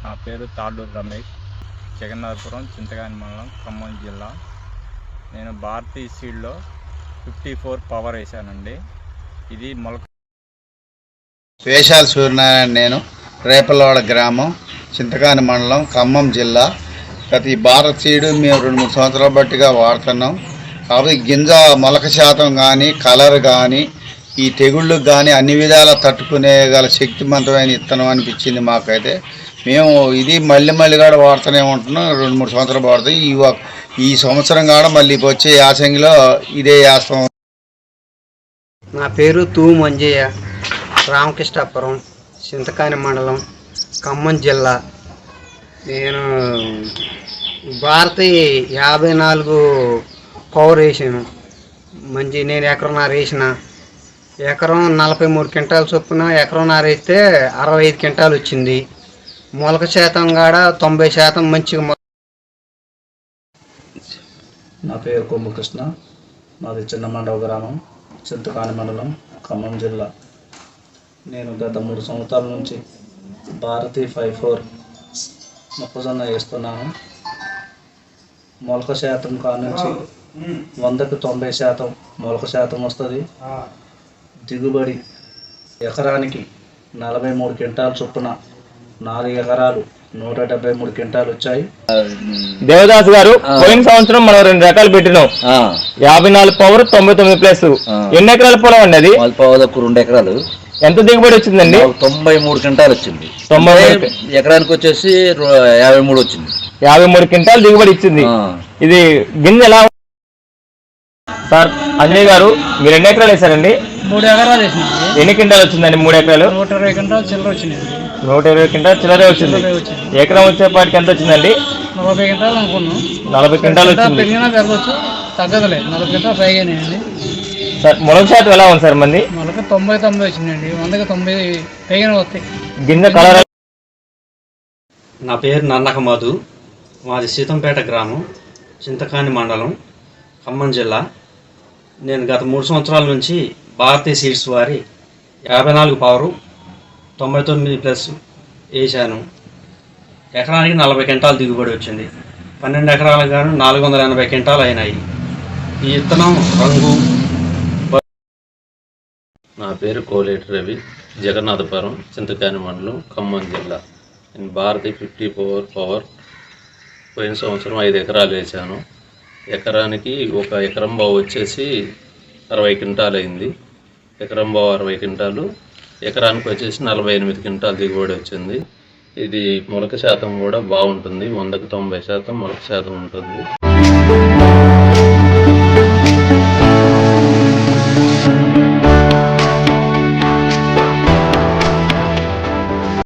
నా పేరు తాళ్ళూరు రమేష్, జగన్నాథపురం, చింతకాని మండలం, ఖమ్మం జిల్లా. నేను భారతీయ సీడ్లో 54 పవర్ వేసానండి. ఇది మొలక. వేషాల సూర్యనారాయణ, నేను రేపల్లవాడ గ్రామం, చింతకాని మండలం, ఖమ్మం జిల్లా. గత ఈ భారత్ సీడ్ మేము 2-3 సంవత్సరాల బట్టిగా వాడుతున్నాం. కాబట్టి గింజ మొలక శాతం కానీ, కలర్ కానీ, ఈ తెగుళ్ళకు కానీ అన్ని విధాలా తట్టుకునే గల శక్తివంతమైన విత్తనం అనిపించింది మాకైతే. మేము ఇది మళ్ళీ కూడా వాడుతూనే ఉంటున్నాం. 2-3 సంవత్సరాలు వాడుతాం. ఈ సంవత్సరం కూడా మళ్ళీ వచ్చే యాసంగిలో ఇదే వేస్తాం. నా పేరు తూ మంజయ్య, రామకృష్ణాపురం, చింతకాని మండలం, ఖమ్మం జిల్లా. నేను భారతీయ 54 పవర్ వేసాను. నేను ఎకరన్నర వేసిన. ఎకరం 43 క్వింటాలు చొప్పున ఎకరన్నర వేస్తే 65 క్వింటాలు వచ్చింది. మొలక శాతం కాడ 90% మంచిగా. నా పేరు కుంభకృష్ణ, మాది చిన్న మండవ గ్రామం, చింతకాని మండలం, ఖమ్మం జిల్లా. నేను గత 3 సంవత్సరాల నుంచి భారతీ 54 మొక్కజొన్న వేస్తున్నాను. మొలక శాతం కానుంచి 100కి 90% మొలక శాతం వస్తుంది. దిగుబడి ఎకరానికి 43 క్వింటాలు చొప్పున 4 ఎకరాలు 173 క్వింటాలు వచ్చాయి. దేవదాస్ గారు, పోయిన సంవత్సరం మనం 2 రకాలు పెట్టినాం. 54 పవర్, 99 ప్లస్. ఎన్ని ఎకరాల పొలం అండి అది? 2 ఎకరాలు. ఎంత దిగుబడి వచ్చిందండి? 93 క్వింటాలు వచ్చింది. ఎకరానికి వచ్చేసి 53 వచ్చింది. 53 క్వింటాలు దిగుబడి ఇచ్చింది. ఇది గింజ ఎలా సార్? అంజయ్ గారు, మీరు ఎన్ని ఎకరాలు వేసారండి? 3 ఎకరాలు వేసింది. ఎన్ని క్వింటాలు వచ్చిందండి? 3 ఎకరాలు 120 క్వింటాలు చిల్లర వచ్చింది. 120 క్వింటాలు చిల్లరే వచ్చింది. ఎకరం వచ్చేపాటికి ఎంత వచ్చిందండి? 40 క్వింటాలు అనుకున్నాం. 40 క్వింటాలు వచ్చింది. పెరిగినా పెరగచ్చు, తగ్గదులేదు. 40 క్వింటాలు పైగానేయండి. సార్, మొలక శాతం ఎలా ఉంది సార్? మంది మొలక 99 వచ్చిందండి. 100కి 90 పైగానే వస్తాయి. గింజ కలర్. నా పేరు నన్నక మధు, మాది సీతంపేట గ్రామం, చింతకాని మండలం, ఖమ్మం జిల్లా. నేను గత 3 సంవత్సరాల నుంచి భారతీయ సీడ్స్ వారి 54 పవరు 99 ప్లస్ వేసాను. ఎకరానికి 40 క్వింటాలు దిగుబడి వచ్చింది. 12 ఎకరాలకు గాను 480 క్వింటాలు అయినాయి. ఈ విత్తనం రంగు. నా పేరు కోలేటి రవి, జగన్నాథపురం, చింతకాని మండలం, ఖమ్మం జిల్లా. నేను భారతి 54 పవర్ పోయిన సంవత్సరం 5 ఎకరాలు వేసాను. ఎకరానికి ఒక ఎకరం బావు వచ్చేసి 60 క్వింటాలు అయింది. ఎకరం బావు 60 క్వింటాలు, ఎకరానికి వచ్చేసి 48 క్వింటాలు దిగుబడి వచ్చింది. ఇది మొలక శాతం కూడా బాగుంటుంది. 100కి 90% మొలక శాతం ఉంటుంది.